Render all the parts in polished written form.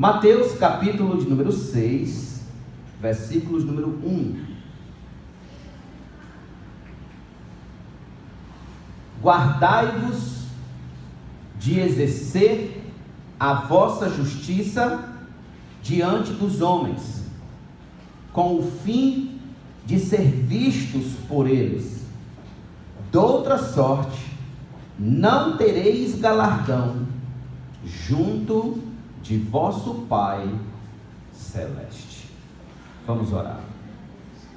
Mateus capítulo de número 6, versículos número 1. Guardai-vos de exercer a vossa justiça diante dos homens, com o fim de ser vistos por eles. Doutra sorte, não tereis galardão junto de vosso Pai Celeste. Vamos orar.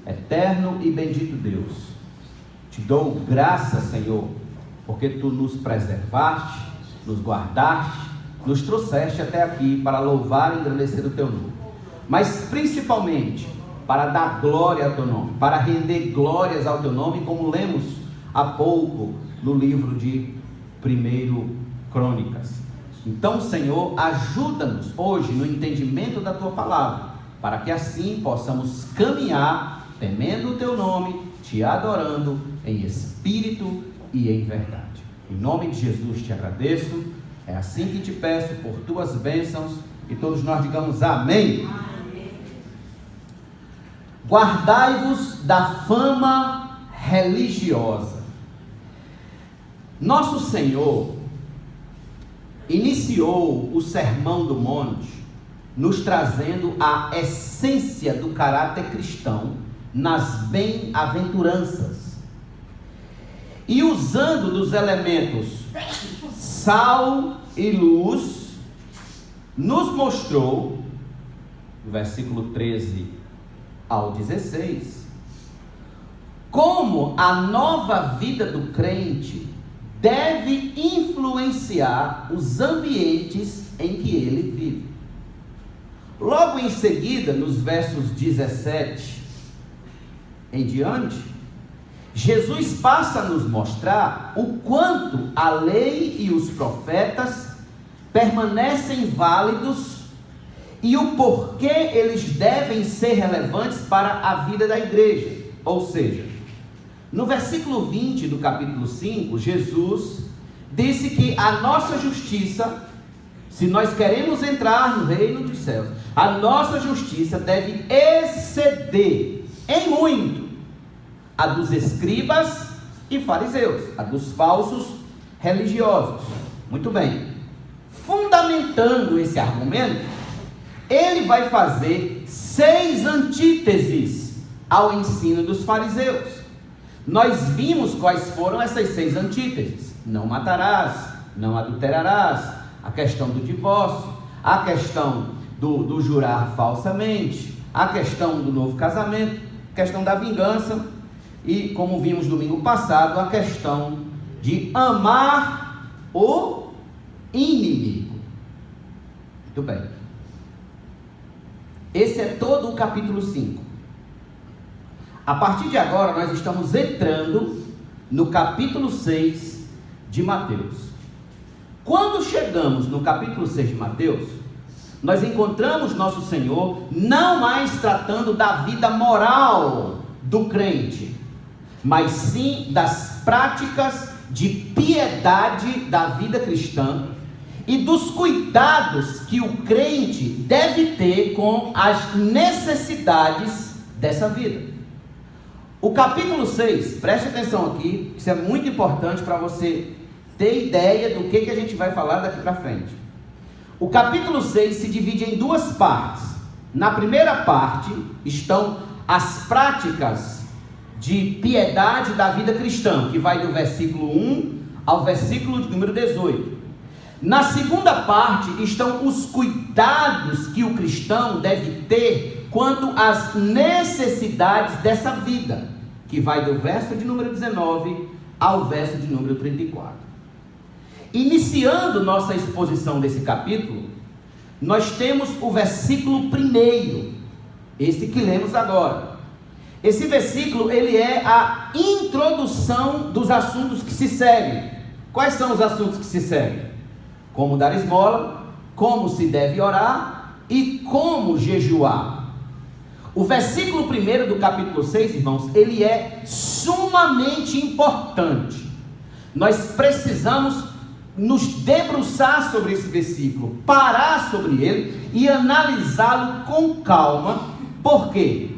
Eterno e bendito Deus, te dou graças, Senhor, porque Tu nos preservaste, nos guardaste, nos trouxeste até aqui para louvar e engrandecer o Teu nome, mas principalmente para dar glória ao Teu nome, para render glórias ao Teu nome, como lemos há pouco no livro de 1 Crônicas. Então, Senhor, ajuda-nos hoje no entendimento da Tua palavra, para que assim possamos caminhar temendo o Teu nome, Te adorando em espírito e em verdade. Em nome de Jesus te agradeço, é assim que te peço por Tuas bênçãos, e todos nós digamos amém. Amém. Guardai-vos da fama religiosa. Nosso Senhor iniciou o Sermão do Monte nos trazendo a essência do caráter cristão nas bem-aventuranças, e usando dos elementos sal e luz, nos mostrou, no versículo 13 ao 16, como a nova vida do crente deve influenciar os ambientes em que ele vive. Logo em seguida, nos versos 17 em diante, Jesus passa a nos mostrar o quanto a lei e os profetas permanecem válidos e o porquê eles devem ser relevantes para a vida da igreja. Ou seja, no versículo 20 do capítulo 5, Jesus disse que a nossa justiça, se nós queremos entrar no reino dos céus, a nossa justiça deve exceder em muito a dos escribas e fariseus, a dos falsos religiosos. Muito bem. Fundamentando esse argumento, ele vai fazer 6 antíteses ao ensino dos fariseus. Nós vimos quais foram essas 6 antíteses: não matarás, não adulterarás, a questão do divórcio, a questão do jurar falsamente, a questão do novo casamento, a questão da vingança e, como vimos domingo passado, a questão de amar o inimigo. Muito bem. Esse é todo o capítulo 5. A partir de agora, nós estamos entrando no capítulo 6 de Mateus. Quando chegamos no capítulo 6 de Mateus, nós encontramos nosso Senhor não mais tratando da vida moral do crente, mas sim das práticas de piedade da vida cristã e dos cuidados que o crente deve ter com as necessidades dessa vida. O capítulo 6, preste atenção aqui, isso é muito importante para você ter ideia do que a gente vai falar daqui para frente. O capítulo 6 se divide em 2 partes. Na primeira parte estão as práticas de piedade da vida cristã, que vai do versículo 1 ao versículo de número 18. Na segunda parte estão os cuidados que o cristão deve ter quanto às necessidades dessa vida, que vai do verso de número 19 ao verso de número 34. Iniciando nossa exposição desse capítulo, nós temos o versículo 1, esse que lemos agora. Esse versículo, ele é a introdução dos assuntos que se seguem. Quais são os assuntos que se seguem? Como dar esmola, como se deve orar e como jejuar. O versículo 1 do capítulo 6, irmãos, ele é sumamente importante. Nós precisamos nos debruçar sobre esse versículo, parar sobre ele e analisá-lo com calma. Por quê?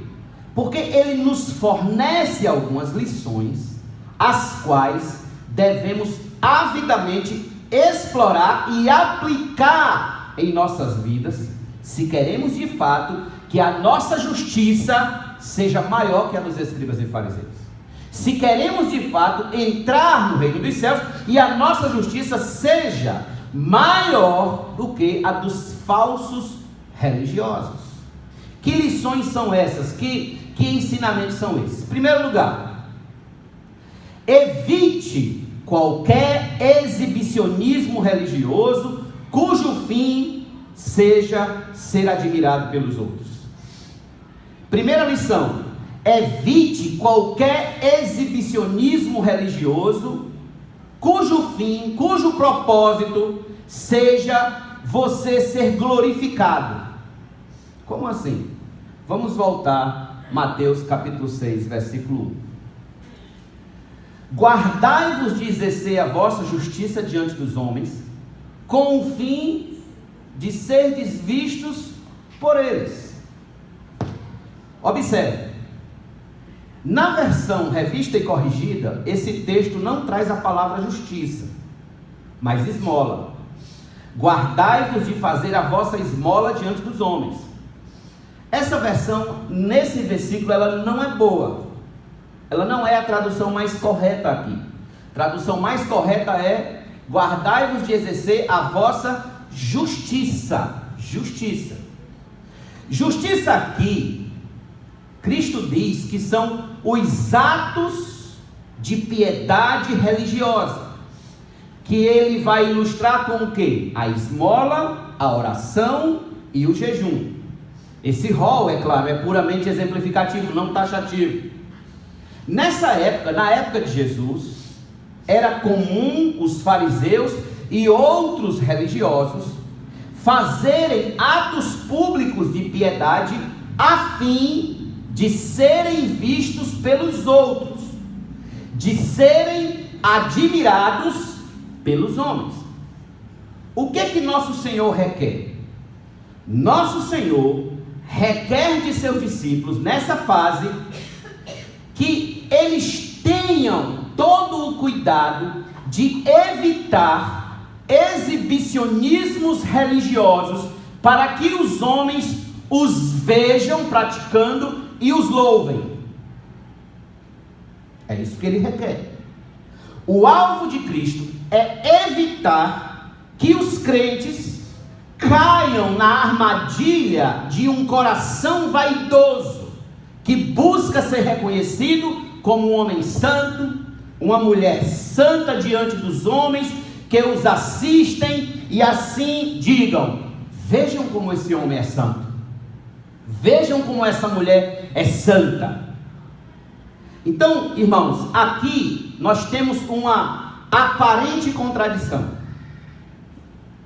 Porque ele nos fornece algumas lições, as quais devemos avidamente explorar e aplicar em nossas vidas, se queremos de fato que a nossa justiça seja maior que a dos escribas e fariseus. Se queremos de fato entrar no reino dos céus e a nossa justiça seja maior do que a dos falsos religiosos. Que lições são essas? Que ensinamentos são esses? Em primeiro lugar, evite qualquer exibicionismo religioso cujo fim seja ser admirado pelos outros. Primeira lição: evite qualquer exibicionismo religioso cujo fim, cujo propósito seja você ser glorificado. Como assim? Vamos voltar, Mateus capítulo 6, versículo 1. Guardai-vos de exercer a vossa justiça diante dos homens, com o fim de serdes vistos por eles. Observe, na versão revista e corrigida, esse texto não traz a palavra justiça, mas esmola. Guardai-vos de fazer a vossa esmola diante dos homens. Essa versão, nesse versículo, ela não é boa. Ela não é a tradução mais correta aqui. A tradução mais correta é: guardai-vos de exercer a vossa justiça. Justiça. Justiça aqui, Cristo diz que são os atos de piedade religiosa, que ele vai ilustrar com o quê? A esmola, a oração e o jejum. Esse rol, é claro, é puramente exemplificativo, não taxativo. Nessa época, na época de Jesus, era comum os fariseus e outros religiosos fazerem atos públicos de piedade a fim de serem vistos pelos outros, de serem admirados pelos homens. O que nosso Senhor requer? Nosso Senhor requer de seus discípulos, nessa fase, que eles tenham todo o cuidado de evitar exibicionismos religiosos, para que os homens os vejam praticando e os louvem. É isso que ele requer. O alvo de Cristo é evitar que os crentes caiam na armadilha de um coração vaidoso, que busca ser reconhecido como um homem santo, uma mulher santa diante dos homens, que os assistem e assim digam: vejam como esse homem é santo, vejam como essa mulher é santa. Então, irmãos, aqui nós temos uma aparente contradição.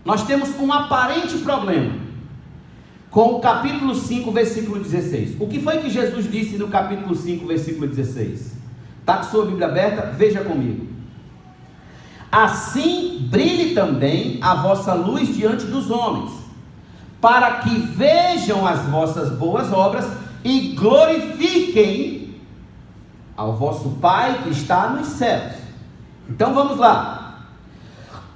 Nós temos um aparente problema com o capítulo 5, versículo 16. O que foi que Jesus disse no capítulo 5, versículo 16? Está com sua Bíblia aberta? Veja comigo. Assim brilhe também a vossa luz diante dos homens, para que vejam as vossas boas obras e glorifiquem ao vosso Pai que está nos céus. Então vamos lá.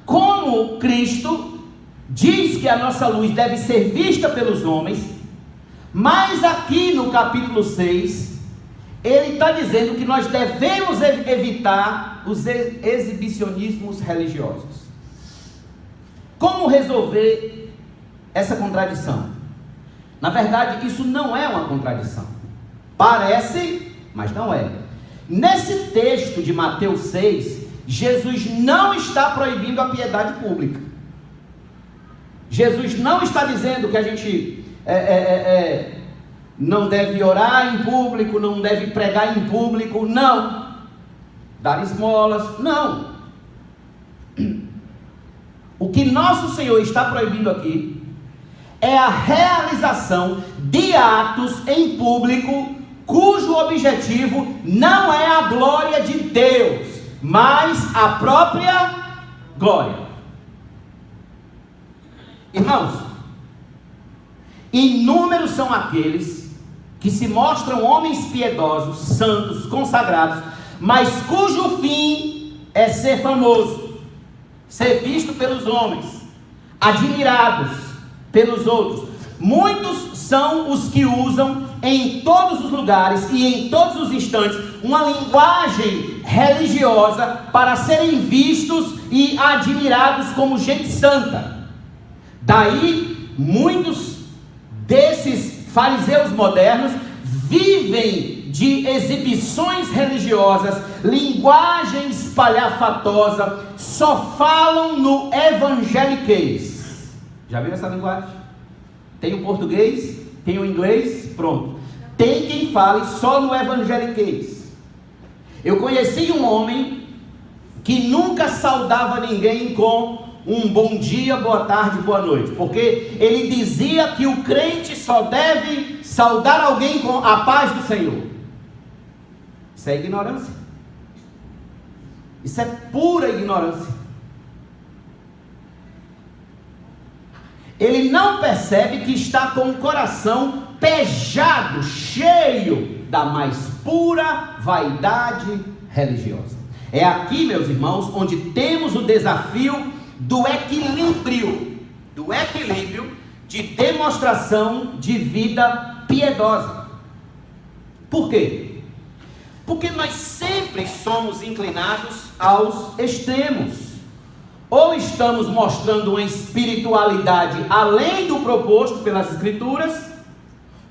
Como Cristo diz que a nossa luz deve ser vista pelos homens, mas aqui no capítulo 6, ele está dizendo que nós devemos evitar os exibicionismos religiosos. Como resolver essa contradição? Na verdade, isso não é uma contradição. Parece, mas não é. Nesse texto de Mateus 6, Jesus não está proibindo a piedade pública. Jesus não está dizendo que a gente não deve orar em público, não deve pregar em público, não. Dar esmolas, não. O que nosso Senhor está proibindo aqui é a realização de atos em público, cujo objetivo não é a glória de Deus, mas a própria glória. Irmãos, inúmeros são aqueles que se mostram homens piedosos, santos, consagrados, mas cujo fim é ser famoso, ser visto pelos homens, admirados pelos outros. Muitos são os que usam em todos os lugares e em todos os instantes uma linguagem religiosa para serem vistos e admirados como gente santa. Daí, muitos desses fariseus modernos vivem de exibições religiosas, linguagem espalhafatosa, só falam no evangeliquez. Já viu essa linguagem? Tem o português, tem o inglês, pronto. Tem quem fale só no evangeliquez. Eu conheci um homem que nunca saudava ninguém com um bom dia, boa tarde, boa noite, porque ele dizia que o crente só deve saudar alguém com a paz do Senhor. Isso é ignorância. Isso é pura ignorância. Ele não percebe que está com o coração pejado, cheio da mais pura vaidade religiosa. É aqui, meus irmãos, onde temos o desafio do equilíbrio de demonstração de vida piedosa. Por quê? Porque nós sempre somos inclinados aos extremos. Ou estamos mostrando uma espiritualidade além do proposto pelas Escrituras,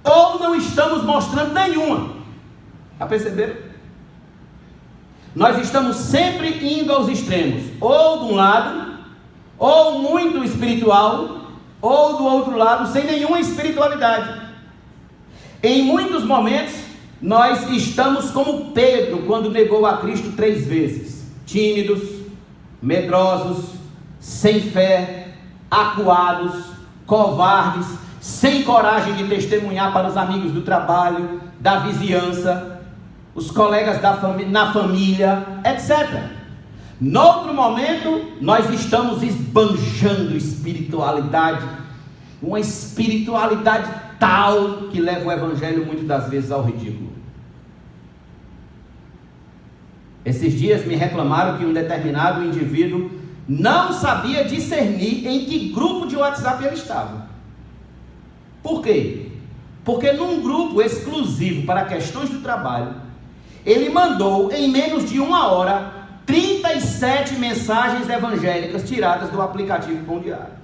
ou não estamos mostrando nenhuma. Já perceberam? Nós estamos sempre indo aos extremos, ou de um lado, ou muito espiritual, ou do outro lado, sem nenhuma espiritualidade. Em muitos momentos, nós estamos como Pedro, quando negou a Cristo 3 vezes, tímidos, medrosos, sem fé, acuados, covardes, sem coragem de testemunhar para os amigos do trabalho, da vizinhança, os colegas na família, etc. Noutro momento, nós estamos esbanjando espiritualidade, uma espiritualidade tal que leva o evangelho muitas das vezes ao ridículo. Esses dias me reclamaram que um determinado indivíduo não sabia discernir em que grupo de WhatsApp ele estava. Por quê? Porque num grupo exclusivo para questões do trabalho, ele mandou em menos de 1 hora 37 mensagens evangélicas tiradas do aplicativo Pão Diário.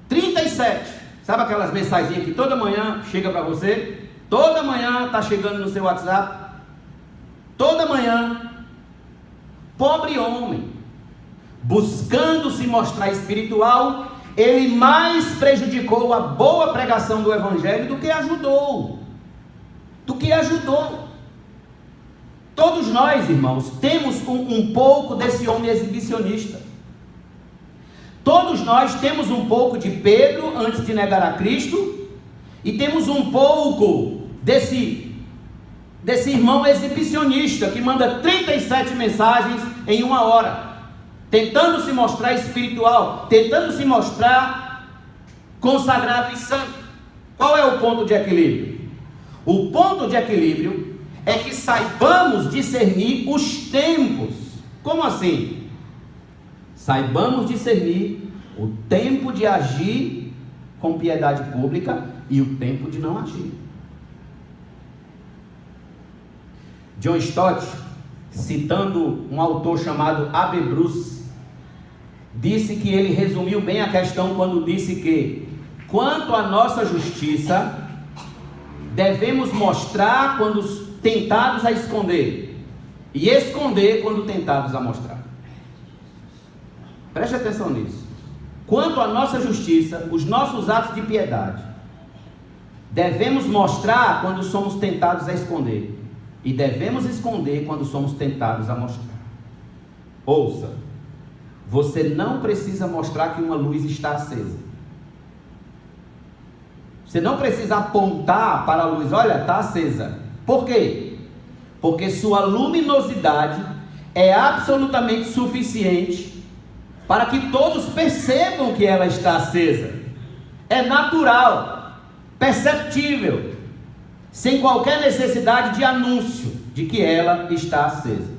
37. Sabe aquelas mensagens que toda manhã chega para você? Toda manhã está chegando no seu WhatsApp. Toda manhã. Pobre homem, buscando se mostrar espiritual, ele mais prejudicou a boa pregação do evangelho do que ajudou. Todos nós, irmãos, temos um pouco desse homem exibicionista. Todos nós temos um pouco de Pedro antes de negar a Cristo, e temos um pouco desse irmão exibicionista que manda 37 mensagens em 1 hora, tentando se mostrar espiritual, tentando se mostrar consagrado e santo. Qual é o ponto de equilíbrio? O ponto de equilíbrio é que saibamos discernir os tempos. Como assim? Saibamos discernir o tempo de agir com piedade pública e o tempo de não agir. John Stott, citando um autor chamado A.B. Bruce, disse que ele resumiu bem a questão quando disse que, quanto à nossa justiça, devemos mostrar quando tentados a esconder, e esconder quando tentados a mostrar. Preste atenção nisso. Quanto à nossa justiça, os nossos atos de piedade, devemos mostrar quando somos tentados a esconder, e devemos esconder quando somos tentados a mostrar. Ouça, você não precisa mostrar que uma luz está acesa. Você não precisa apontar para a luz, olha, está acesa. Por quê? Porque sua luminosidade é absolutamente suficiente para que todos percebam que ela está acesa. É natural, perceptível, sem qualquer necessidade de anúncio de que ela está acesa.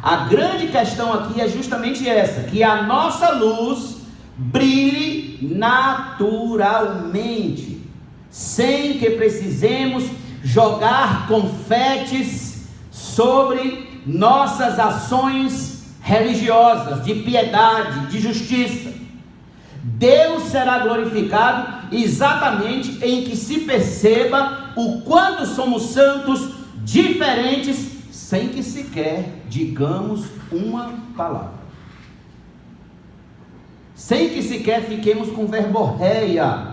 A grande questão aqui é justamente essa: que a nossa luz brilhe naturalmente, sem que precisemos jogar confetes sobre nossas ações religiosas, de piedade, de justiça. Deus será glorificado exatamente em que se perceba o quanto somos santos, diferentes, sem que sequer digamos uma palavra, sem que sequer fiquemos com verborreia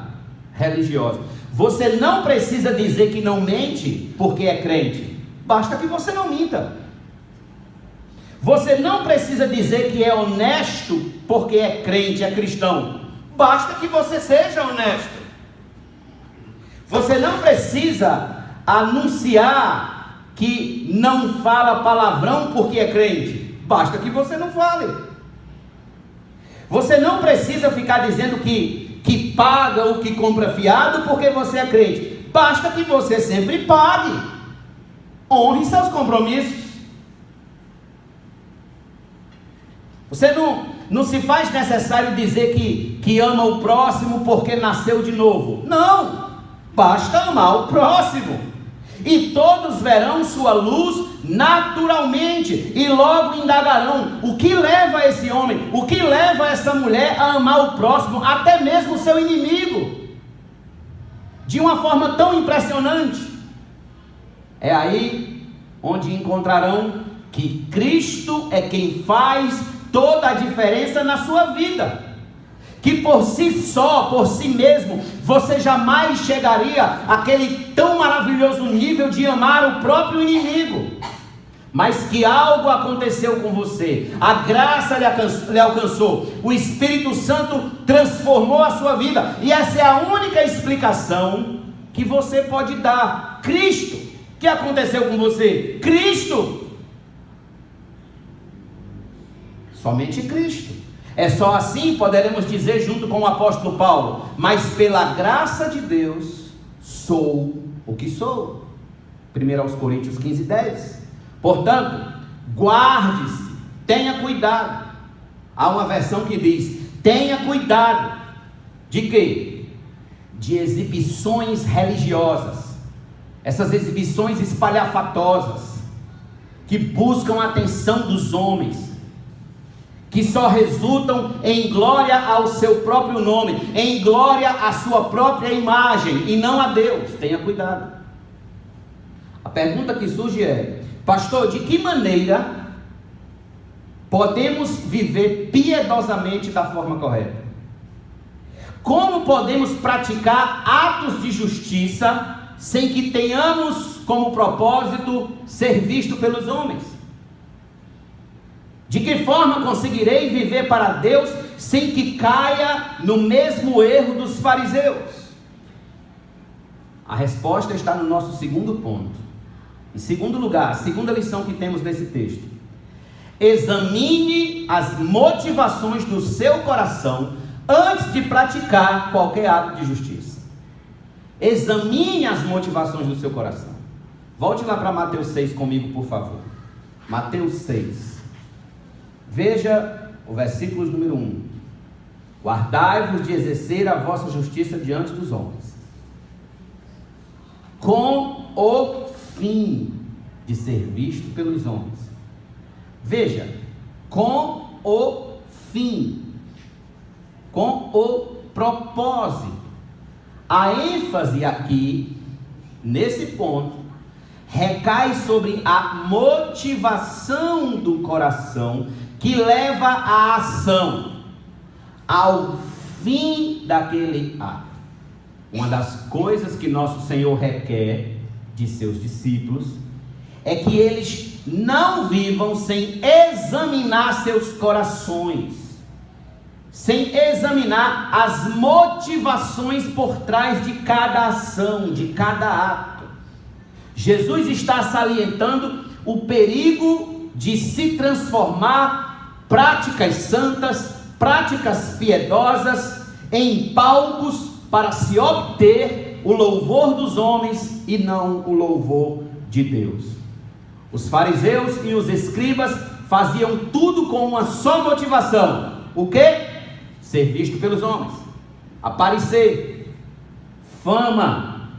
religiosa. Você não precisa dizer que não mente porque é crente, basta que você não minta. Você não precisa dizer que é honesto porque é crente, é cristão, basta que você seja honesto. Você não precisa anunciar que não fala palavrão porque é crente, basta que você não fale. Você não precisa ficar dizendo que paga ou que compra fiado porque você é crente, basta que você sempre pague, honre seus compromissos. Você não se faz necessário dizer que ama o próximo porque nasceu de novo, não, basta amar o próximo. E todos verão sua luz naturalmente, e logo indagarão: o que leva esse homem, o que leva essa mulher a amar o próximo, até mesmo o seu inimigo, de uma forma tão impressionante? É aí onde encontrarão que Cristo é quem faz toda a diferença na sua vida, que por si só, por si mesmo, você jamais chegaria àquele tão maravilhoso nível de amar o próprio inimigo, mas que algo aconteceu com você, a graça lhe alcançou, o Espírito Santo transformou a sua vida, e essa é a única explicação que você pode dar. Cristo. O que aconteceu com você? Cristo. Somente Cristo. É só assim poderemos dizer junto com o apóstolo Paulo: mas pela graça de Deus sou o que sou. 1 Coríntios 15:10. Portanto, guarde-se, tenha cuidado. Há uma versão que diz: tenha cuidado de quê? De exibições religiosas, essas exibições espalhafatosas, que buscam a atenção dos homens, que só resultam em glória ao seu próprio nome, em glória à sua própria imagem, e não a Deus. Tenha cuidado. A pergunta que surge é: pastor, de que maneira podemos viver piedosamente da forma correta? Como podemos praticar atos de justiça sem que tenhamos como propósito ser visto pelos homens? De que forma conseguirei viver para Deus sem que caia no mesmo erro dos fariseus? A resposta está no nosso segundo ponto. Em segundo lugar, a segunda lição que temos nesse texto: examine as motivações do seu coração antes de praticar qualquer ato de justiça. Examine as motivações do seu coração. Volte lá para Mateus 6 comigo, por favor. Mateus 6. Veja o versículo número 1. Guardai-vos de exercer a vossa justiça diante dos homens, com o fim de ser visto pelos homens. Veja, com o fim, com o propósito. A ênfase aqui, nesse ponto, recai sobre a motivação do coração, que leva à ação, ao fim daquele ato. Uma das coisas que nosso Senhor requer de seus discípulos é que eles não vivam sem examinar seus corações, sem examinar as motivações por trás de cada ação, de cada ato. Jesus está salientando o perigo de se transformar práticas santas, práticas piedosas em palcos para se obter o louvor dos homens e não o louvor de Deus. Os fariseus e os escribas faziam tudo com uma só motivação: o quê? Ser visto pelos homens, aparecer, fama,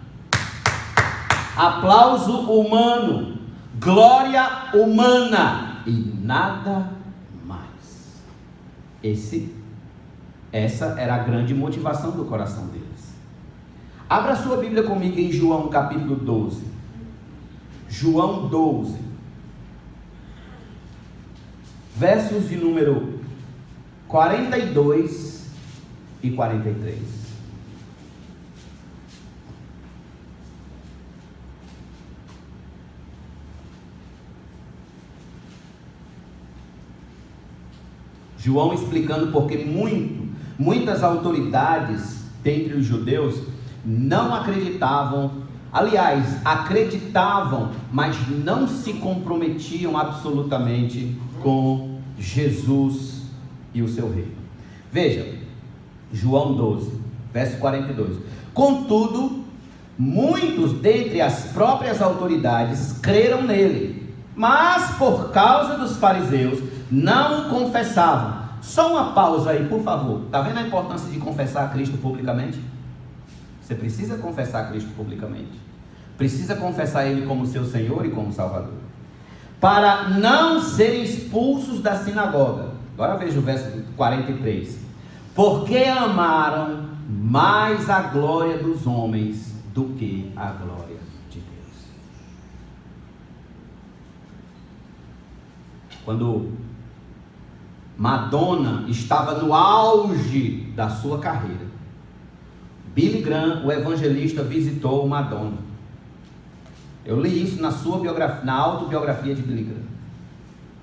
aplauso humano, glória humana e nada mais. Essa era a grande motivação do coração deles. Abra sua Bíblia comigo em João capítulo 12. João 12, versos de número 42 e 43. João explicando porque muitas autoridades dentre os judeus não acreditavam, aliás, acreditavam, mas não se comprometiam absolutamente com Jesus e o seu reino. Veja, João 12, verso 42. Contudo, muitos dentre as próprias autoridades creram nele, mas por causa dos fariseus não o confessavam. Só uma pausa aí, por favor. Está vendo a importância de confessar a Cristo publicamente? Você precisa confessar a Cristo publicamente. Precisa confessar Ele como seu Senhor e como Salvador, para não serem expulsos da sinagoga. Agora veja o verso 43. Porque amaram mais a glória dos homens do que a glória de Deus. Quando Madonna estava no auge da sua carreira, Billy Graham, o evangelista, visitou Madonna. Eu li isso na sua biografia, na autobiografia de Billy Graham.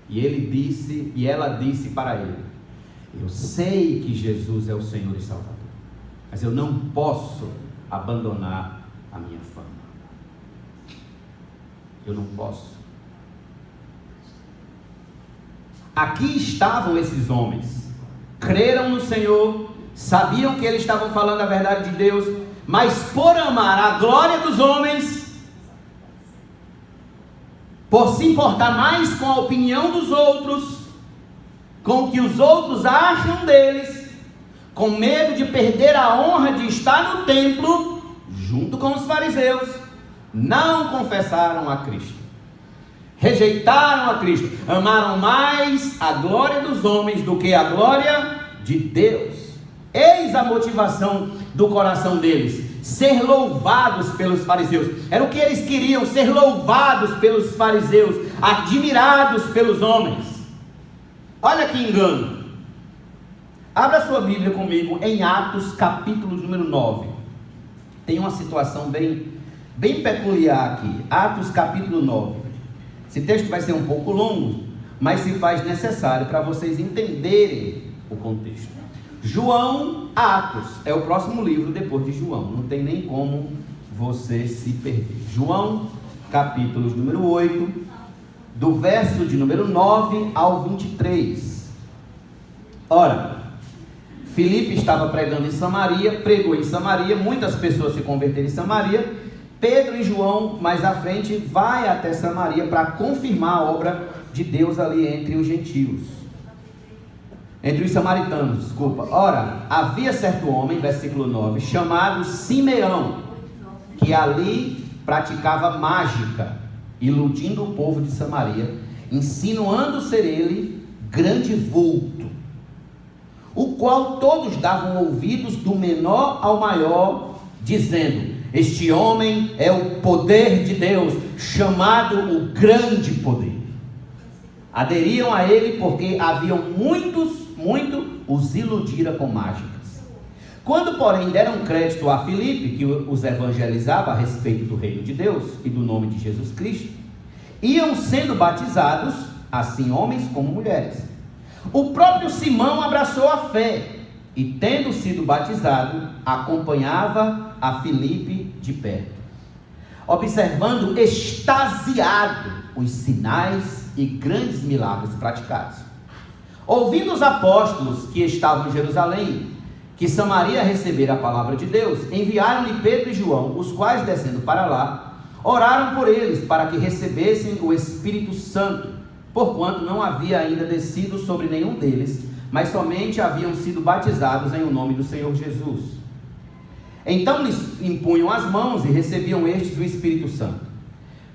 E ela disse para ele: eu sei que Jesus é o Senhor e Salvador, mas eu não posso abandonar a minha fama. Eu não posso. Aqui estavam esses homens, creram no Senhor, sabiam que eles estavam falando a verdade de Deus, mas por amar a glória dos homens, por se importar mais com a opinião dos outros, com o que os outros acham deles, com medo de perder a honra de estar no templo, junto com os fariseus, não confessaram a Cristo. Rejeitaram a Cristo, amaram mais a glória dos homens do que a glória de Deus. Eis a motivação do coração deles: ser louvados pelos fariseus. Era o que eles queriam, ser louvados pelos fariseus, admirados pelos homens. Olha que engano. Abra sua Bíblia comigo em Atos capítulo número 9. Tem uma situação bem peculiar aqui. Atos capítulo 9. Esse texto vai ser um pouco longo, mas se faz necessário para vocês entenderem o contexto. João, Atos, é o próximo livro depois de João, não tem nem como você se perder. João, capítulo número 8, do verso de número 9 ao 23. Ora, Filipe estava pregando em Samaria, pregou em Samaria, muitas pessoas se converteram em Samaria. Pedro e João, mais à frente, vai até Samaria para confirmar a obra de Deus ali entre os gentios. Entre os samaritanos, desculpa. Ora, havia certo homem, versículo 9, chamado Simeão, que ali praticava mágica, iludindo o povo de Samaria, insinuando ser ele grande vulto, o qual todos davam ouvidos do menor ao maior, dizendo: este homem é o poder de Deus, chamado o grande poder. Aderiam a ele porque haviam muito os iludira com mágicas. Quando, porém, deram crédito a Filipe, que os evangelizava a respeito do reino de Deus e do nome de Jesus Cristo, iam sendo batizados, assim homens como mulheres. O próprio Simão abraçou a fé e, tendo sido batizado, acompanhava a Filipe de perto, observando extasiado os sinais e grandes milagres praticados. Ouvindo os apóstolos que estavam em Jerusalém, que Samaria recebera a palavra de Deus, enviaram-lhe Pedro e João, os quais, descendo para lá, oraram por eles, para que recebessem o Espírito Santo, porquanto não havia ainda descido sobre nenhum deles, mas somente haviam sido batizados em o nome do Senhor Jesus. Então lhes impunham as mãos e recebiam estes o Espírito Santo.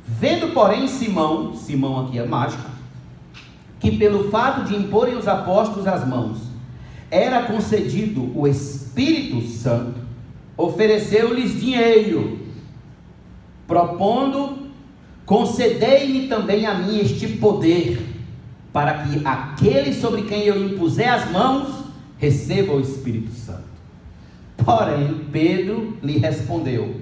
Vendo, porém, Simão aqui é mágico, que pelo fato de imporem os apóstolos as mãos, era concedido o Espírito Santo, ofereceu-lhes dinheiro, propondo: concedei-me também a mim este poder, para que aquele sobre quem eu impuser as mãos, receba o Espírito Santo. Porém, Pedro lhe respondeu: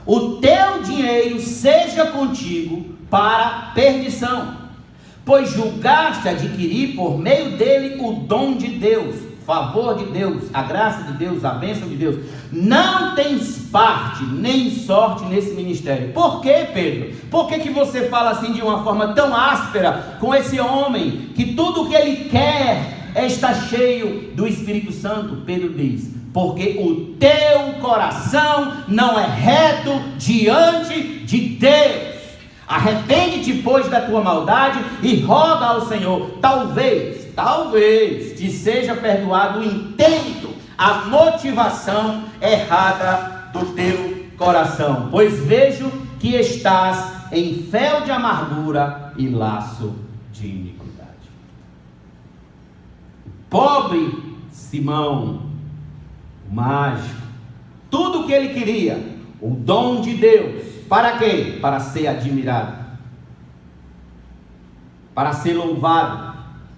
o teu dinheiro seja contigo para perdição, pois julgaste adquirir por meio dele o dom de Deus, favor de Deus, a graça de Deus, a bênção de Deus. Não tens parte nem sorte nesse ministério. Por quê, Pedro? Por que você fala assim de uma forma tão áspera com esse homem, que tudo o que ele quer é estar cheio do Espírito Santo? Pedro diz: porque o teu coração não é reto diante de Deus. Arrepende-te, pois, da tua maldade e roga ao Senhor. Talvez te seja perdoado o intento, a motivação errada do teu coração, pois vejo que estás em fel de amargura e laço de iniquidade. Pobre Simão, o mágico, tudo o que ele queria, o dom de Deus, para quê? Para ser admirado, para ser louvado,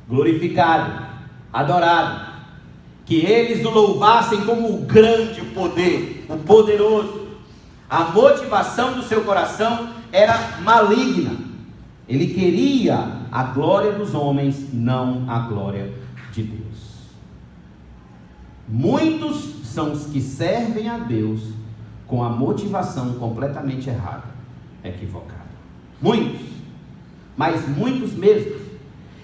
glorificado, adorado, que eles o louvassem como o grande poder, o poderoso. A motivação do seu coração era maligna. Ele queria a glória dos homens, não a glória de Deus. Muitos são os que servem a Deus com a motivação completamente errada, equivocada. Muitos, mas muitos mesmo.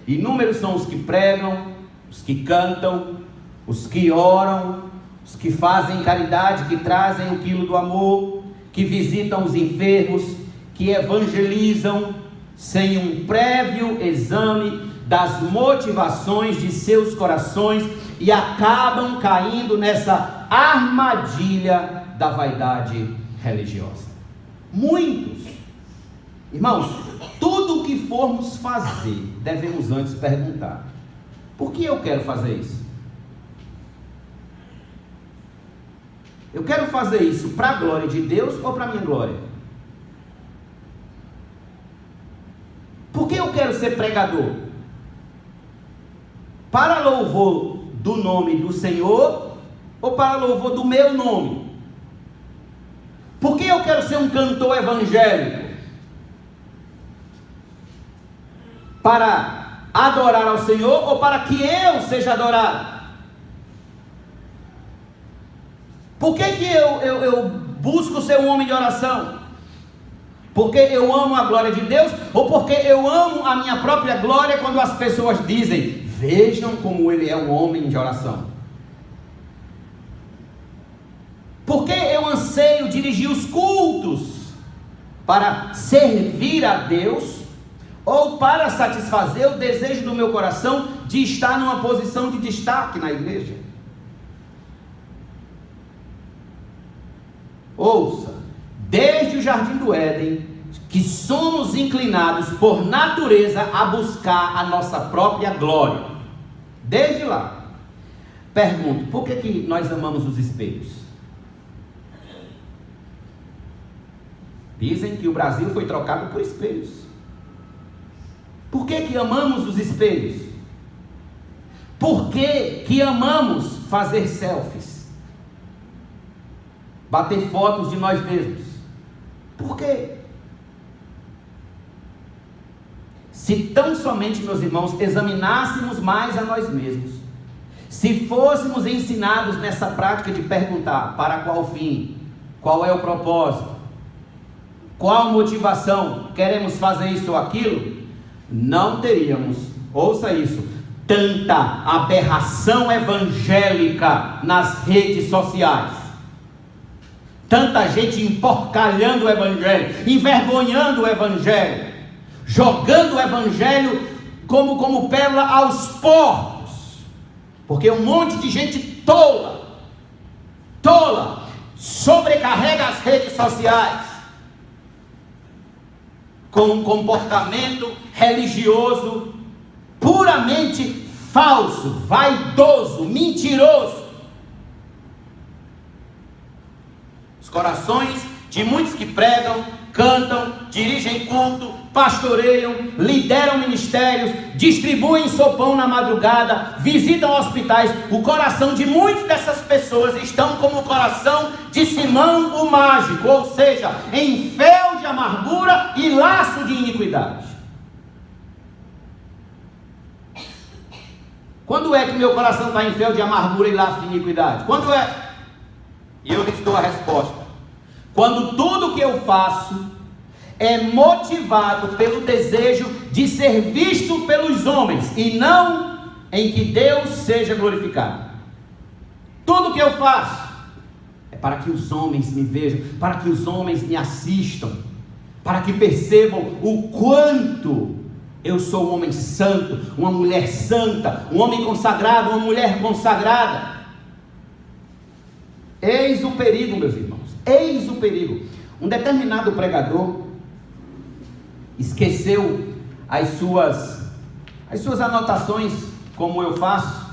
Inúmeros são os que pregam, os que cantam, os que oram, os que fazem caridade, que trazem o quilo do amor, que visitam os enfermos, que evangelizam, sem um prévio exame das motivações de seus corações, e acabam caindo nessa armadilha da vaidade religiosa. Muitos. Irmãos, tudo o que formos fazer, devemos antes perguntar: por que eu quero fazer isso? Eu quero fazer isso para a glória de Deus ou para a minha glória? Por que eu quero ser pregador? Para louvor do nome do Senhor ou para louvor do meu nome? Por que eu quero ser um cantor evangélico? Para adorar ao Senhor ou para que eu seja adorado? Por que eu busco ser um homem de oração? Porque eu amo a glória de Deus ou porque eu amo a minha própria glória quando as pessoas dizem: vejam como ele é um homem de oração? Porque eu anseio dirigir os cultos para servir a Deus ou para satisfazer o desejo do meu coração de estar numa posição de destaque na igreja? Ouça, desde o jardim do Éden, que somos inclinados por natureza a buscar a nossa própria glória. Desde lá. Pergunto, por que nós amamos os espelhos? Dizem que o Brasil foi trocado por espelhos. Por que amamos os espelhos? Por que amamos fazer selfies? Bater fotos de nós mesmos? Por quê? Se tão somente, meus irmãos, examinássemos mais a nós mesmos, se fôssemos ensinados nessa prática de perguntar: para qual fim? Qual é o propósito? Qual motivação? Queremos fazer isso ou aquilo? Não teríamos, ouça isso, tanta aberração evangélica nas redes sociais. Tanta gente emporcalhando o Evangelho, envergonhando o Evangelho, jogando o Evangelho como pérola aos porcos. Porque um monte de gente tola, sobrecarrega as redes sociais com um comportamento religioso puramente falso, vaidoso, mentiroso. Os corações de muitos que pregam, cantam, dirigem culto, pastoreiam, lideram ministérios, distribuem sopão na madrugada, visitam hospitais. O coração de muitas dessas pessoas estão como o coração de Simão o mágico, ou seja, em fel de amargura e laço de iniquidade. Quando é que meu coração está em fel de amargura e laço de iniquidade? Quando é? E eu lhes dou a resposta. Quando tudo que eu faço é motivado pelo desejo de ser visto pelos homens e não em que Deus seja glorificado. Tudo que eu faço é para que os homens me vejam, para que os homens me assistam, para que percebam o quanto eu sou um homem santo, uma mulher santa, um homem consagrado, uma mulher consagrada. Eis o perigo, meus irmãos, eis o perigo. Um determinado pregador esqueceu as suas anotações, como eu faço,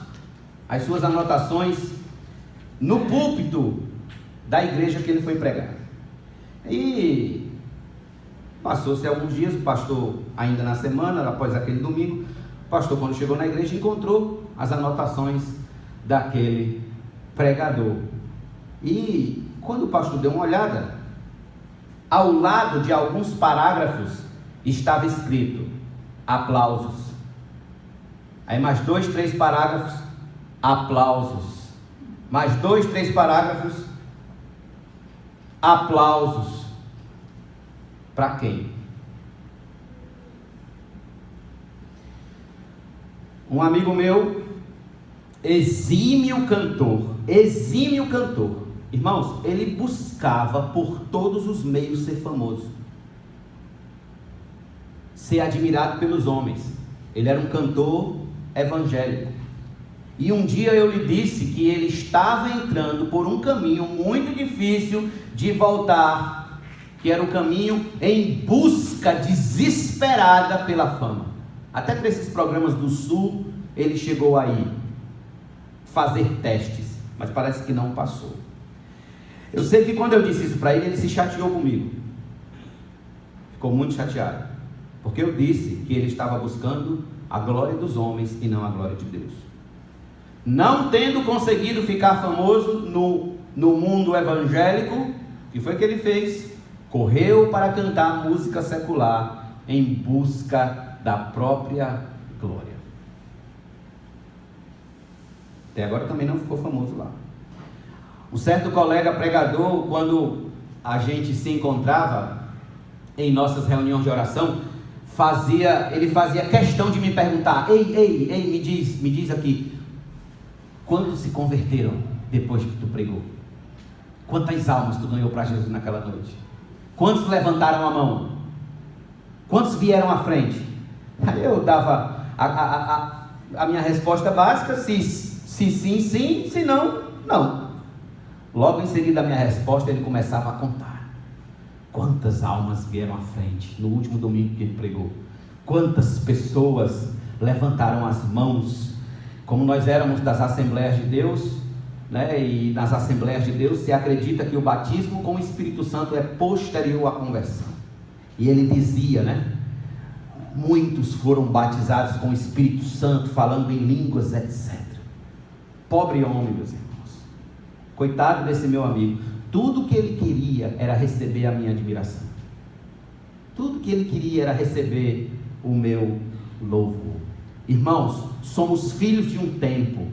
as suas anotações no púlpito da igreja que ele foi pregar. E passou-se alguns dias, o pastor ainda na semana, após aquele domingo, o pastor, quando chegou na igreja, encontrou as anotações daquele pregador. E quando o pastor deu uma olhada, ao lado de alguns parágrafos estava escrito aplausos. Aí mais 2, 3 parágrafos, aplausos. Mais 2, 3 parágrafos, aplausos. Para quem? Um amigo meu, exímio cantor, irmãos, ele buscava por todos os meios ser famoso, ser admirado pelos homens. Ele era um cantor evangélico, e um dia eu lhe disse que ele estava entrando por um caminho muito difícil de voltar, que era o caminho em busca desesperada pela fama. Até para esses programas do Sul ele chegou aí fazer testes, mas parece que não passou. Eu sei que quando eu disse isso para ele, ele se chateou comigo, ficou muito chateado, porque eu disse que ele estava buscando a glória dos homens e não a glória de Deus. Não tendo conseguido ficar famoso no mundo evangélico, o que foi que ele fez? Correu para cantar música secular em busca da própria glória. Até agora também não ficou famoso lá. Um certo colega pregador, quando a gente se encontrava em nossas reuniões de oração, ele fazia questão de me perguntar: ei, me diz aqui, quantos se converteram depois que tu pregou? Quantas almas tu ganhou para Jesus naquela noite? Quantos levantaram a mão? Quantos vieram à frente? Aí eu dava a minha resposta básica: se sim, sim, se não, não. Logo em seguida a minha resposta, ele começava a contar quantas almas vieram à frente no último domingo que ele pregou, quantas pessoas levantaram as mãos. Como nós éramos das Assembleias de Deus, né, e nas Assembleias de Deus se acredita que o batismo com o Espírito Santo é posterior à conversão, e ele dizia, né, muitos foram batizados com o Espírito Santo, falando em línguas, etc. Pobre homem, meus irmãos, coitado desse meu amigo. Tudo que ele queria era receber a minha admiração, tudo que ele queria era receber o meu louvor. Irmãos, somos filhos de um tempo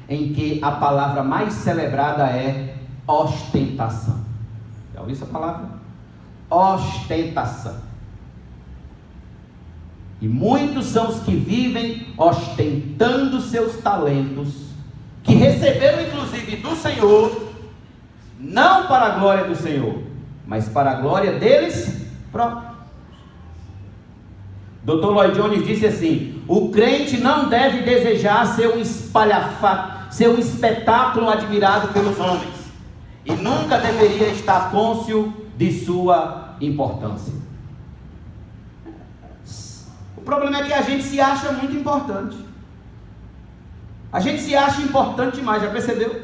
em que a palavra mais celebrada é ostentação. Já ouviu essa palavra? Ostentação. E muitos são os que vivem ostentando seus talentos, que receberam inclusive do Senhor, não para a glória do Senhor, mas para a glória deles próprios. Dr. Lloyd Jones disse assim: o crente não deve desejar ser um espalhafato, ser um espetáculo admirado pelos homens, e nunca deveria estar cônscio de sua importância. O problema é que a gente se acha muito importante. A gente se acha importante demais, já percebeu?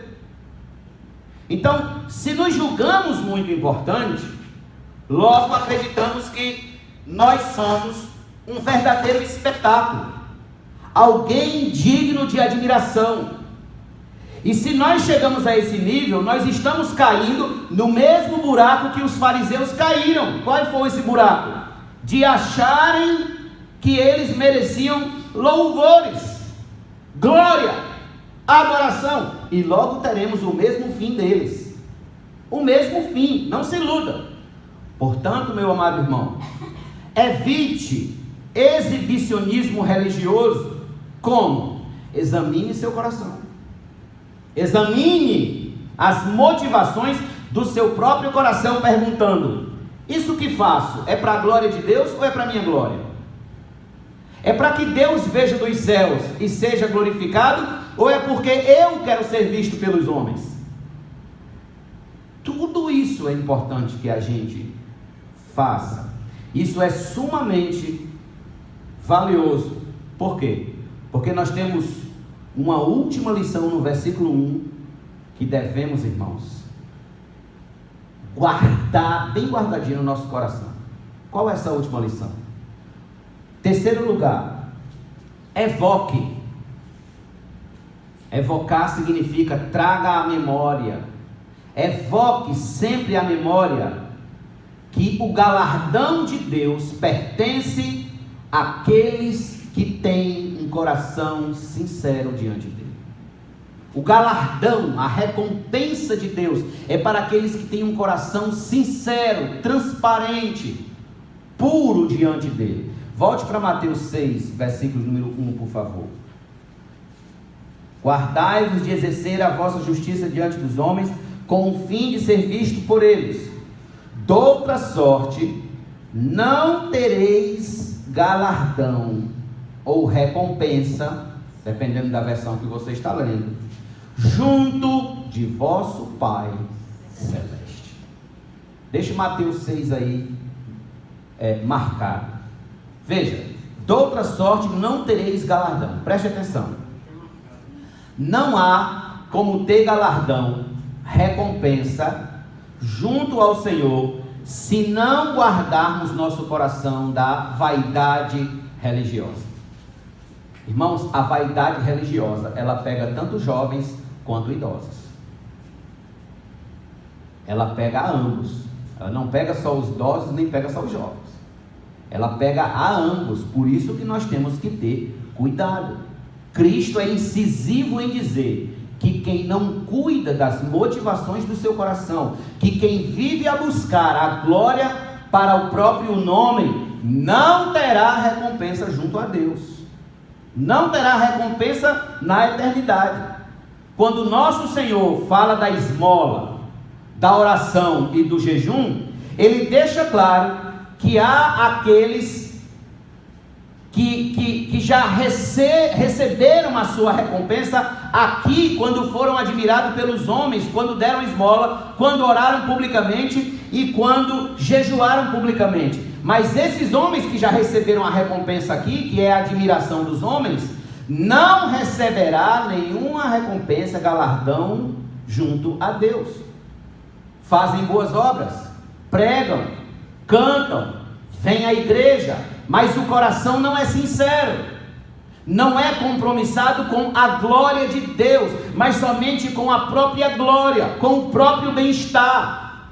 Então, se nos julgamos muito importantes, logo acreditamos que nós somos um verdadeiro espetáculo, alguém digno de admiração. E se nós chegamos a esse nível, nós estamos caindo no mesmo buraco que os fariseus caíram. Qual foi esse buraco? De acharem que eles mereciam louvores, glória, adoração, e logo teremos o mesmo fim deles. O mesmo fim, não se iluda. Portanto, meu amado irmão, evite exibicionismo religioso. Como? Examine seu coração. Examine as motivações do seu próprio coração, perguntando: isso que faço é para a glória de Deus ou é para a minha glória? É para que Deus veja dos céus e seja glorificado, ou é porque eu quero ser visto pelos homens? Tudo isso é importante que a gente faça. Isso é sumamente valioso. Por quê? Porque nós temos uma última lição no versículo 1 que devemos, irmãos, guardar, bem guardadinho no nosso coração. Qual é essa última lição? Terceiro lugar, evoque. Evocar significa traga à memória. Evoque sempre à memória que o galardão de Deus pertence àqueles que têm um coração sincero diante dele. O galardão, a recompensa de Deus é para aqueles que têm um coração sincero, transparente, puro diante dele. Volte para Mateus 6, versículo número 1, por favor. Guardai-vos de exercer a vossa justiça diante dos homens, com o fim de ser visto por eles. Doutra sorte, não tereis galardão ou recompensa, dependendo da versão que você está lendo, junto de vosso Pai Celeste. Deixa Mateus 6 aí marcado. Veja, doutra sorte não tereis galardão. Preste atenção. Não há como ter galardão, recompensa junto ao Senhor, se não guardarmos nosso coração da vaidade religiosa. Irmãos, a vaidade religiosa, ela pega tanto jovens quanto idosos. Ela pega a ambos. Ela não pega só os idosos, nem pega só os jovens. Ela pega a ambos. Por isso que nós temos que ter cuidado. Cristo é incisivo em dizer que quem não cuida das motivações do seu coração, que quem vive a buscar a glória para o próprio nome, não terá recompensa junto a Deus. Não terá recompensa na eternidade. Quando nosso Senhor fala da esmola, da oração e do jejum, Ele deixa claro que há aqueles que já receberam a sua recompensa aqui, quando foram admirados pelos homens, quando deram esmola, quando oraram publicamente e quando jejuaram publicamente. Mas esses homens que já receberam a recompensa aqui, que é a admiração dos homens, não receberá nenhuma recompensa, galardão junto a Deus. Fazem boas obras, pregam, cantam, vêm à igreja, mas o coração não é sincero, não é compromissado com a glória de Deus, mas somente com a própria glória, com o próprio bem-estar.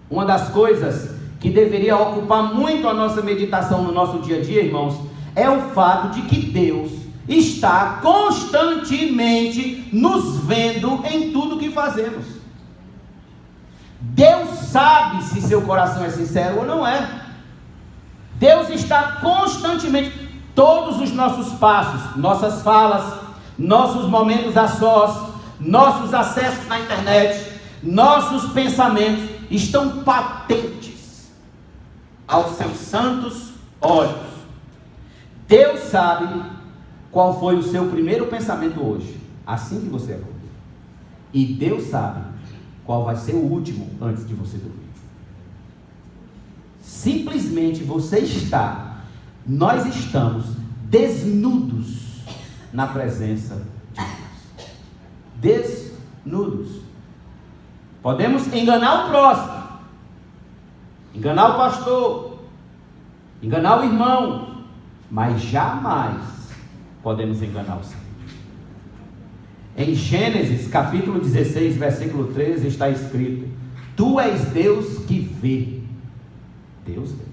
Uma das coisas que deveria ocupar muito a nossa meditação no nosso dia a dia, irmãos, é o fato de que Deus está constantemente nos vendo em tudo que fazemos. Deus sabe se seu coração é sincero ou não é. Deus está constantemente. Todos os nossos passos, nossas falas, nossos momentos a sós, nossos acessos na internet, nossos pensamentos estão patentes aos seus santos olhos. Deus sabe qual foi o seu primeiro pensamento hoje, assim que você acordou. E Deus sabe qual vai ser o último antes de você dormir. Simplesmente nós estamos desnudos na presença de Deus. Desnudos. Podemos enganar o próximo, enganar o pastor, enganar o irmão, mas jamais podemos enganar o Senhor. Em Gênesis capítulo 16, versículo 13 está escrito: Tu és Deus que vê. Deus vê.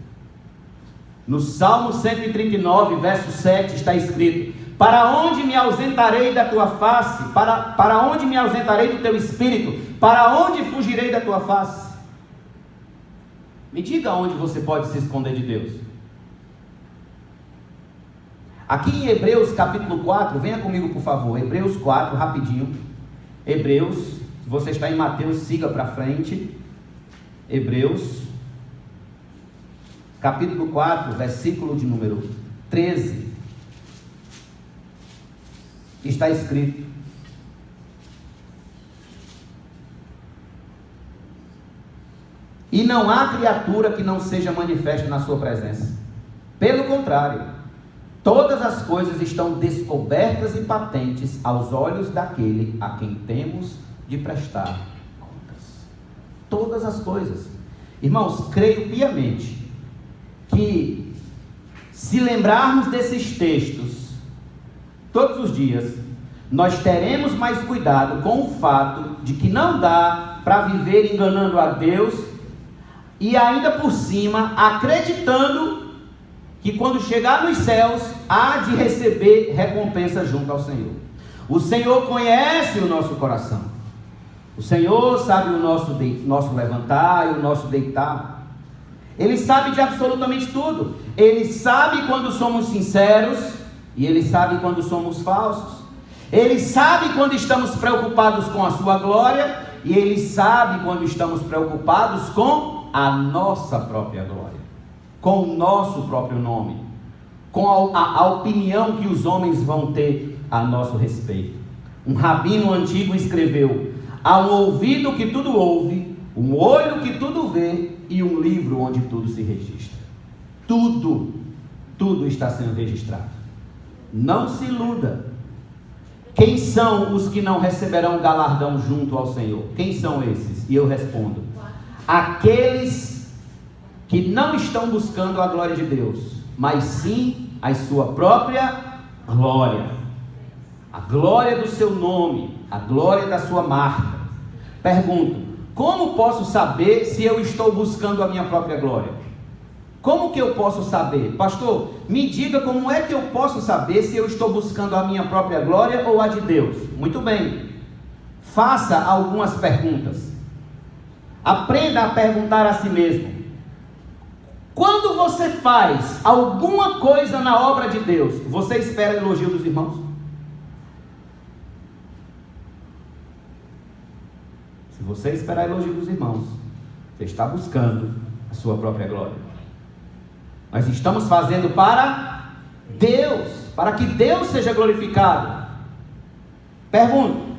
No Salmo 139, verso 7 está escrito: Para onde me ausentarei da tua face? Para onde me ausentarei do teu espírito? Para onde fugirei da tua face? Me diga onde você pode se esconder de Deus. Aqui em Hebreus capítulo 4, venha comigo por favor, Hebreus 4, rapidinho. Hebreus, se você está em Mateus, siga para frente. Hebreus capítulo 4, versículo de número 13. Está escrito: E não há criatura que não seja manifesta na sua presença. Pelo contrário, todas as coisas estão descobertas e patentes aos olhos daquele a quem temos de prestar contas. Todas as coisas. Irmãos, creio piamente que, se lembrarmos desses textos todos os dias, nós teremos mais cuidado com o fato de que não dá para viver enganando a Deus e ainda por cima acreditando que quando chegar nos céus há de receber recompensa junto ao Senhor. O Senhor conhece o nosso coração. O Senhor sabe o nosso levantar e o nosso deitar. Ele sabe de absolutamente tudo. Ele sabe quando somos sinceros e Ele sabe quando somos falsos. Ele sabe quando estamos preocupados com a sua glória e Ele sabe quando estamos preocupados com a nossa própria glória, com o nosso próprio nome, com a opinião que os homens vão ter a nosso respeito. Um rabino antigo escreveu: há um ouvido que tudo ouve, um olho que tudo vê e um livro onde tudo se registra. Tudo está sendo registrado. Não se iluda. Quem são os que não receberão galardão junto ao Senhor? Quem são esses? E eu respondo: aqueles que não estão buscando a glória de Deus, mas sim a sua própria glória, a glória do seu nome, a glória da sua marca. Pergunto: como posso saber se eu estou buscando a minha própria glória? Como que eu posso saber? Pastor, me diga como é que eu posso saber se eu estou buscando a minha própria glória ou a de Deus? Muito bem, faça algumas perguntas. Aprenda a perguntar a si mesmo. Quando você faz alguma coisa na obra de Deus, você espera elogio dos irmãos? Se você esperar elogio dos irmãos, você está buscando a sua própria glória. Nós estamos fazendo para Deus, para que Deus seja glorificado. Pergunto: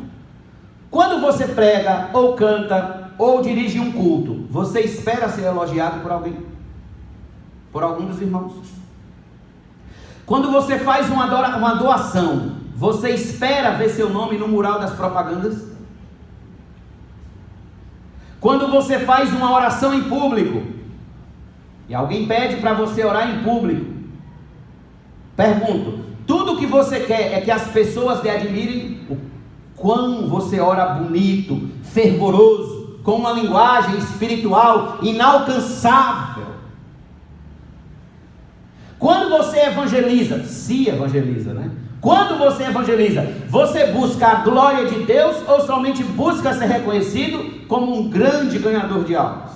quando você prega, ou canta, ou dirige um culto, você espera ser elogiado por alguém? Por algum dos irmãos? Quando você faz uma doação, você espera ver seu nome no mural das propagandas? Quando você faz uma oração em público, e alguém pede para você orar em público, pergunto: tudo que você quer é que as pessoas lhe admirem o quão você ora bonito, fervoroso, com uma linguagem espiritual inalcançável? Quando você evangeliza, se evangeliza, né? Quando você evangeliza, você busca a glória de Deus ou somente busca ser reconhecido como um grande ganhador de almas?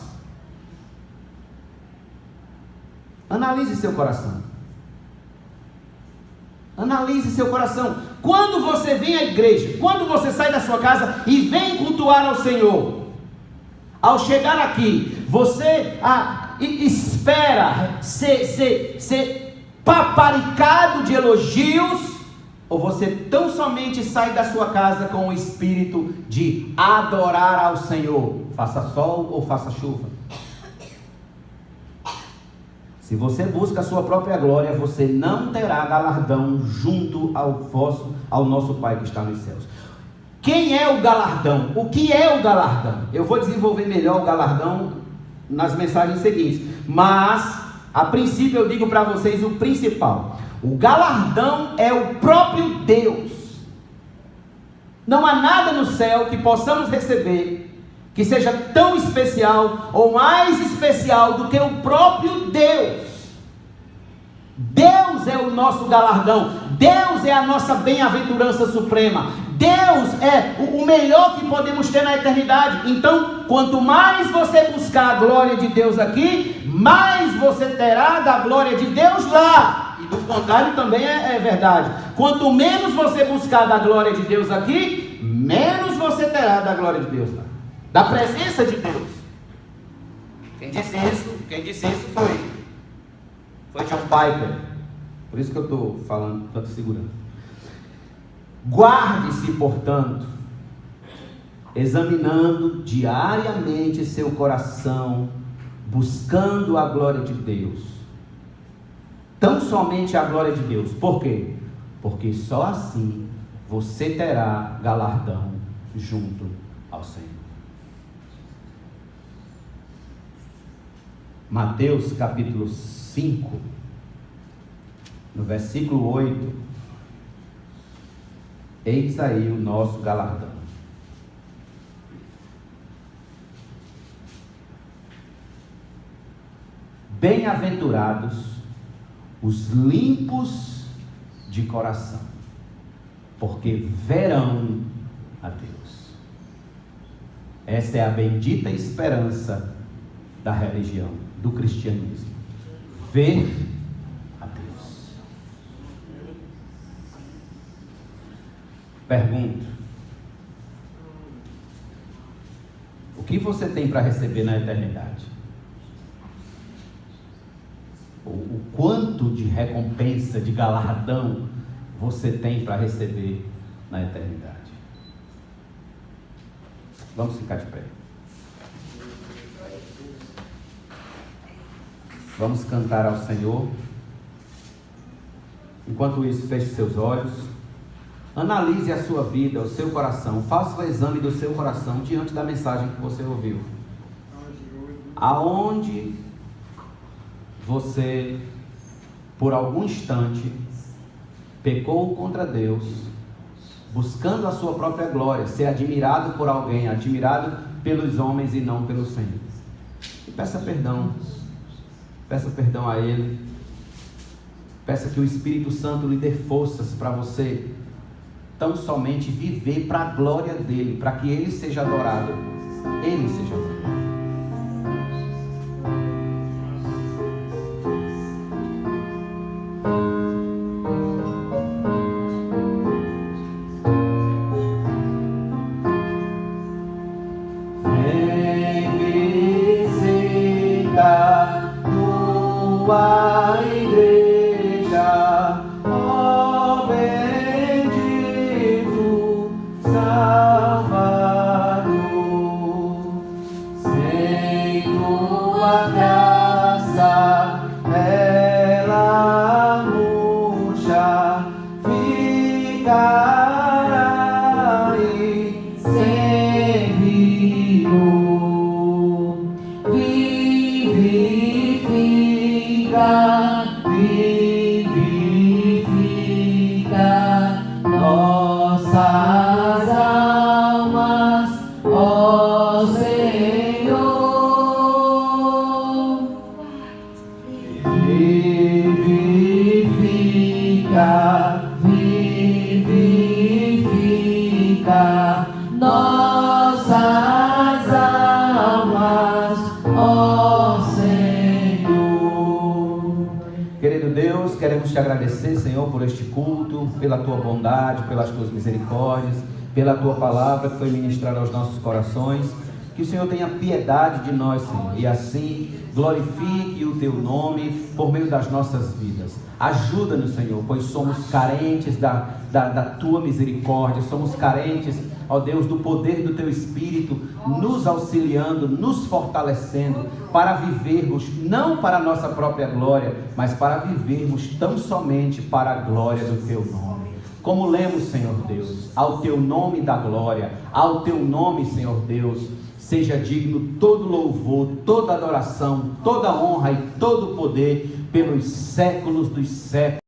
Analise seu coração. Analise seu coração. Quando você vem à igreja, quando você sai da sua casa e vem cultuar ao Senhor, ao chegar aqui, você espera ser paparicado de elogios, ou você tão somente sai da sua casa com o espírito de adorar ao Senhor, faça sol ou faça chuva? Se você busca a sua própria glória, você não terá galardão junto ao nosso Pai que está nos céus. Quem é o galardão? O que é o galardão? Eu vou desenvolver melhor o galardão nas mensagens seguintes, mas a princípio eu digo para vocês o principal. O galardão é o próprio Deus. Não há nada no céu que possamos receber que seja tão especial ou mais especial do que o próprio Deus. Deus é o nosso galardão. Deus é a nossa bem-aventurança suprema. Deus é o melhor que podemos ter na eternidade. Então, quanto mais você buscar a glória de Deus aqui, mais você terá da glória de Deus lá. E do contrário também é verdade. Quanto menos você buscar da glória de Deus aqui, menos você terá da glória de Deus lá, da presença de Deus. Quem disse isso foi John Piper. Por isso que eu estou falando tanto segurando. Guarde-se, portanto, examinando diariamente seu coração, buscando a glória de Deus. Tão somente a glória de Deus. Por quê? Porque só assim você terá galardão junto ao Senhor. Mateus capítulo 5, no versículo 8, eis aí o nosso galardão. Bem-aventurados os limpos de coração, porque verão a Deus. Essa é a bendita esperança da religião, do cristianismo. Ver a Deus. Pergunto: o que você tem para receber na eternidade? O quanto de recompensa, de galardão você tem para receber na eternidade? Vamos ficar de pé. Vamos cantar ao Senhor. Enquanto isso, feche seus olhos. Analise a sua vida, o seu coração. Faça o exame do seu coração diante da mensagem que você ouviu. Aonde você, por algum instante, pecou contra Deus, buscando a sua própria glória, ser admirado por alguém, admirado pelos homens e não pelo Senhor. E peça perdão a Ele, peça que o Espírito Santo lhe dê forças para você tão somente viver para a glória dEle, para que Ele seja adorado, Ele seja adorado. queremos te agradecer, Senhor, por este culto, pela tua bondade, pelas tuas misericórdias, pela tua palavra que foi ministrada aos nossos corações. Que o Senhor tenha piedade de nós, Senhor, e assim glorifique o teu nome por meio das nossas vidas. Ajuda-nos, Senhor, pois somos carentes da tua misericórdia, somos carentes, ó Deus, do poder do teu Espírito, nos auxiliando, nos fortalecendo, para vivermos, não para a nossa própria glória, mas para vivermos tão somente para a glória do teu nome. Como lemos, Senhor Deus, ao teu nome da glória, ao teu nome, Senhor Deus, seja digno todo louvor, toda adoração, toda honra e todo poder pelos séculos dos séculos.